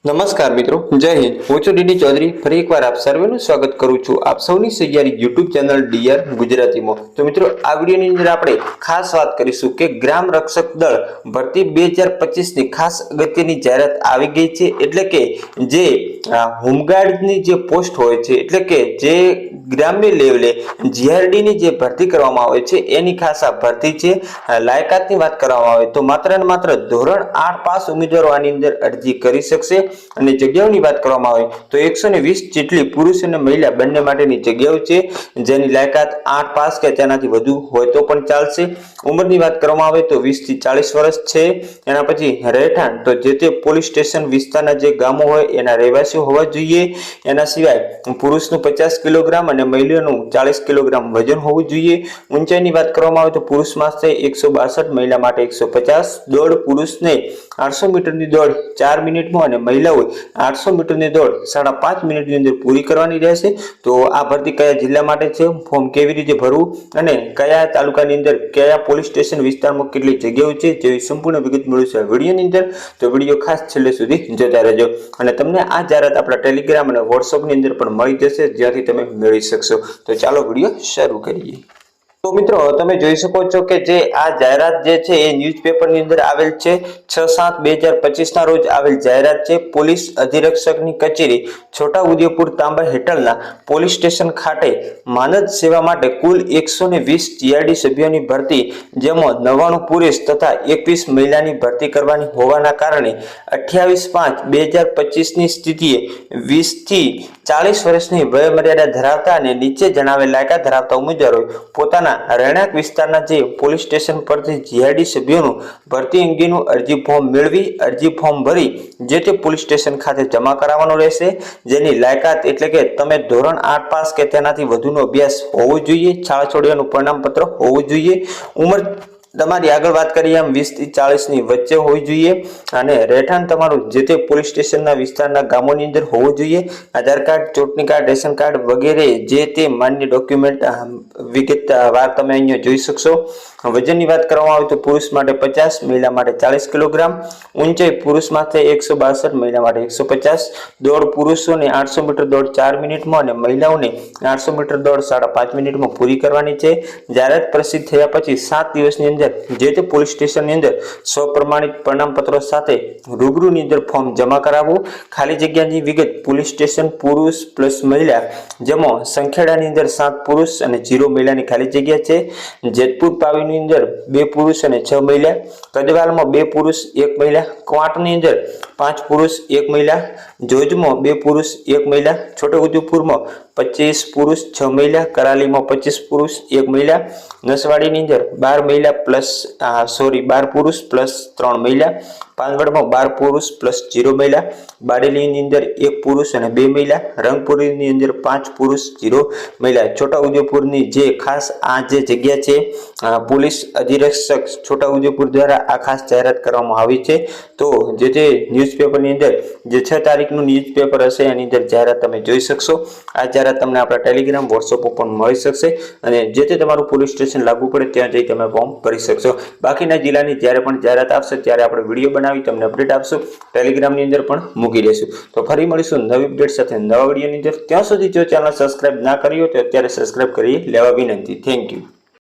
નમસ્કાર મિત્રો, જય હિન્દ। હું છું ડીડી ચૌધરી। ફરી એકવાર આપ સર્વેનું સ્વાગત કરું છું આપ સૌની સહિયારી યુટ્યુબ ચેનલ ડીઆર ગુજરાતીમાં। તો મિત્રો, આ વિડીયોની અંદર આપણે ખાસ વાત કરીશું કે ગ્રામ રક્ષક દળ ભરતી 2025ની ખાસ અગત્યની જાહેરાત આવી ગઈ છે। એટલે કે જે હોમગાર્ડની જે પોસ્ટ હોય છે, એટલે કે જે ગ્રામ્ય લેવલે જીઆરડીની જે ભરતી કરવામાં આવે છે એની ખાસ આ ભરતી છે। લાયકાતની વાત કરવામાં આવે તો માત્ર ને માત્ર ધોરણ 8 પાસ ઉમેદવારો આની અંદર અરજી કરી શકશે। અને જગ્યાઓની વાત કરવામાં આવે તો 120 જેટલી પુરુષ અને મહિલા બંને માટેની જગ્યાઓ છે, જેની લાયકાત 8 પાસ કે તેનાથી વધુ હોય તો પણ ચાલશે। ઉંમરની વાત કરવામાં આવે તો 20 થી 40 વર્ષ છે। એના પછી રહેઠાણ તો જે તે પોલીસ સ્ટેશન વિસ્તારના જે ગામો હોય એના રહેવાસીઓ હોવા જોઈએ। એના સિવાય પુરુષનું 50 કિલોગ્રામ અને મહિલાનું 40 કિલોગ્રામ વજન હોવું જોઈએ। ઊંચાઈની વાત કરવામાં આવે તો પુરુષ માટે 162, મહિલા માટે 150। દોડ પુરુષને 800 મીટરની દોડ 4 મિનિટમાં અને મહિલાઓ 800 મીટરની દોડ 5.5 મિનિટની અંદર પૂરી કરવાની રહેશે। તો આ ભરતી કયા જિલ્લા માટે છે, ફોર્મ કેવી રીતે ભરવું અને કયા તાલુકાની અંદર કયા પોલીસ સ્ટેશન વિસ્તારમાં કેટલી જગ્યાઓ છે, જેવી સંપૂર્ણ વિગત મળશે વિડીયોની અંદર। તો વિડીયો ખાસ છેલ્લે સુધી જોતા રહેજો અને તમને આ જાહેરાત આપણા ટેલિગ્રામ અને વોટ્સએપની અંદર પણ મળી જશે, જ્યાંથી તમે મેળવી શકશો। તો ચાલો વિડીયો શરૂ કરીએ। તો મિત્રો, તમે જોઈ શકો છો કે જે આ જાહેરાત જે છે એ ન્યૂઝપેપરની અંદર આવેલ છે। 6/7/2025 ના રોજ આવેલ જાહેરાત છે। પોલીસ અધિરક્ષકની કચેરી છોટાઉદેપુર તાંબા હેઠળના પોલીસ સ્ટેશન ખાતે માનદ સેવા માટે કુલ 120 જીઆરડી સભ્યોની ભરતી, જેમાં 99 પુરુષ તથા 21 મહિલાની ભરતી કરવાની હોવાના કારણે 28/5/2025ની સ્થિતિએ 20 થી 40 વર્ષની વયમર્યાદા ધરાવતા અને નીચે જણાવેલ લાયકાત ધરાવતા ઉમેદવારો પોતાના રહેણાંક વિસ્તારના જે પોલીસ સ્ટેશન પરથી જીઆરડી સભ્યોનું ભરતી અંગેનું અરજી ફોર્મ મેળવી અરજી ફોર્મ ભરી જે તે પોલીસ સ્ટેશન ખાતે જમા કરાવવાનો રહેશે। જેની લાયકાત એટલે કે તમે ધોરણ 8 પાસ કે તેનાથી વધુનો અભ્યાસ હોવો જોઈએ। શાળા છોડ્યાનું પ્રમાણપત્ર હોવું જોઈએ। ઉંમર તમારી આગળ વાત કરીએ આમ 20 થી 40 ની વચ્ચે હોવી જોઈએ અને રહેઠાણ તમારું જે તે પોલીસ સ્ટેશનના વિસ્તારના ગામોની અંદર હોવું જોઈએ। આધાર કાર્ડ, ચૂંટણી કાર્ડ, રેશન કાર્ડ વગેરે જે તે માન્ય ડોક્યુમેન્ટ વિગતવાર તમે અહીંયા જોઈ શકશો। વજનની વાત કરવામાં આવે તો પુરુષ માટે 50, મહિલા માટે 40 કિલોગ્રામ। ઊંચાઈ પુરુષ માટે 162, મહિલા માટે 150। દોડ પુરુષોને 800 મીટર દોડ 4 મિનિટમાં અને મહિલાઓને 800 મીટર દોડ 5.5 મિનિટમાં પૂરી કરવાની છે। જાહેરાત પ્રસિદ્ધ થયા પછી 7 દિવસની અંદર જે તે પોલીસ સ્ટેશનની અંદર સ્વપ્રમાણિત પ્રમાણપત્રો સાથે રૂબરૂની અંદર ફોર્મ જમા કરાવવું। ખાલી જગ્યાની વિગત પોલીસ સ્ટેશન પુરુષ પ્લસ મહિલા, જેમાં સંખેડાની અંદર 7 પુરુષ અને 0 મહિલાની ખાલી જગ્યા છે। જેતપુર પાવીની અંદર 2 પુરુષ અને 6 મહિલા। કદવાલમાં 2 પુરુષ 1 મહિલા। ક્વાંટની અંદર 5 પુરુષ 1 મહિલા। જોજમાં 2 પુરુષ 1 મહિલા। છોટાઉદેપુરમાં 25 પુરુષ 6 મહિલા। કરાલીમાં 25 પુરુષ 1 મહિલા। નસવાડીની અંદર 12 પુરુષ પ્લસ 3 મહિલા। પાનગઢમાં 12 પુરુષ પ્લસ 0 મહિલા। બારેલીની અંદર 1 પુરુષ અને 2 મહિલા। રંગપુરીની અંદર 5 પુરુષ 0 મહિલા। છોટાઉદેપુરની જે ખાસ આ જે જગ્યા છે પોલીસ અધિરક્ષક છોટાઉદેપુર દ્વારા આ ખાસ જાહેરાત કરવામાં આવી છે। તો જે તે ન્યૂઝપેપરની અંદર જે 6 તારીખનું ન્યૂઝપેપર હશે એની અંદર જાહેરાત તમે જોઈ શકશો। આ જાહેરાત તમને આપણા ટેલિગ્રામ, વોટ્સએપ ઉપર મળી શકશે અને જે તે તમારું પોલીસ સ્ટેશન લાગુ પડે ત્યાં જઈ તમે ફોર્મ ભરી શકશો। બાકીના જિલ્લાની જ્યારે પણ જાહેરાત આવશે ત્યારે આપણે વિડીયો બનાવી તમને અપડેટ આપશું, ટેલિગ્રામની અંદર પણ મૂકી દઈશું। તો ફરી મળીશું નવી અપડેટ સાથે નવા વિડીયોની અંદર। ત્યાં સુધી જો ચેનલ સબસ્ક્રાઇબ ના કરી હોય તો અત્યારે સબસ્ક્રાઇબ કરી લેવા વિનંતી। Thank you.